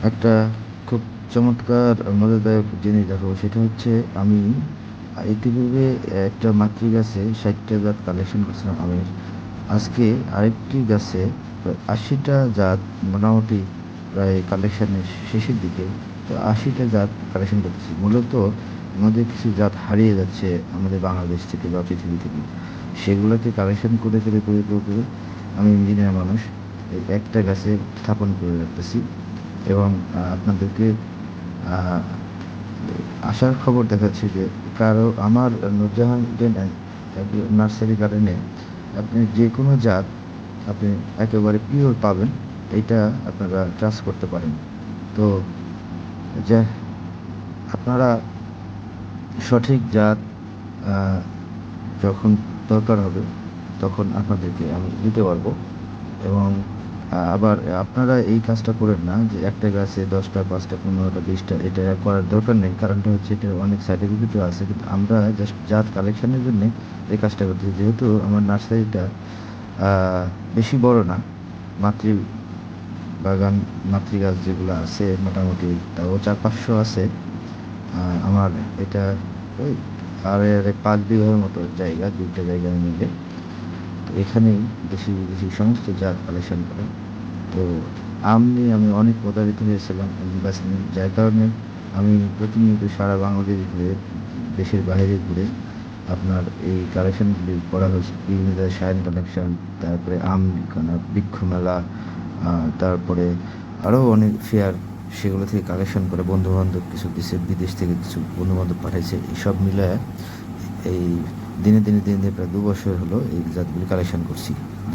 একটা খুব চমৎকার মজাদায়ক জিনিস দেখাবো। সেটা হচ্ছে আমি ইতিপূর্বে একটা মাতৃ গাছে ৬০টা জাত কালেকশন করছিলাম আমের। আজকে আরেকটি গাছে প্রায় ৮০টা জাত, মোটামুটি প্রায় কালেকশনের শেষের দিকে। তো ৮০টা জাত কালেকশন করতেছি। মূলত আমাদের কিছু জাত হারিয়ে যাচ্ছে আমাদের বাংলাদেশ থেকে বা পৃথিবী থেকে। সেগুলোকে কালেকশন করে আমি ইঞ্জিনিয়ার মানুষ, এই একটা গাছে স্থাপন করে রাখতেছি। এবং আপনাদেরকে আসার খবর দেখাচ্ছি যে আমার নূরজাহান নার্সারি গার্ডেনে আপনি যে কোনো জাত আপনি একেবারে পিওর পাবেন। এইটা আপনারা ট্রাস্ট করতে পারেন। তো যা আপনারা সঠিক জাত যখন দরকার হবে তখন আপনাদেরকে আমি দিতে পারবো। এবং আবার আপনারা এই কাজটা করেন না যে একটা গাছে 10টা, 5টা, 15টা, 20টা, এটা করার দরকার নেই। কারণটা হচ্ছে এটার অনেক সাইড ইফেক্টও আছে। কিন্তু আমরা জাস্ট জাত কালেকশনের জন্যে এই কাজটা করতেছি। যেহেতু আমার নার্সারিটা বেশি বড় না, মাতৃ বাগান, মাতৃ গাছ যেগুলো আছে মোটামুটি তাও 400-500 আছে। আমার এটা ওই আড়াই 5 বিঘার মতো জায়গা, 2টা জায়গা মিলে। তো এখানেই দেশি সমস্ত জাত কালেকশন করে। তো আম নিয়ে আমি অনেক প্রতারিত হয়েছিলাম গাছ নিয়ে, যার কারণে আমি প্রতিনিয়ত সারা বাংলাদেশ ঘুরে, দেশের বাইরে ঘুরে আপনার এই কালেকশনগুলি করা হয়েছে। বিভিন্ন জায়গায় শাইন কালেকশন, তারপরে আম বৃক্ষ মেলা, তারপরে আরও অনেক ফেয়ার, সেগুলো থেকে কালেকশন করে বন্ধুবান্ধব কিছু দিছে, বিদেশ থেকে কিছু বন্ধুবান্ধব পাঠাইছে। এইসব মিলে এই দিনে প্রায় 2 বছর হলো এই জাতগুলি কালেকশন করছি।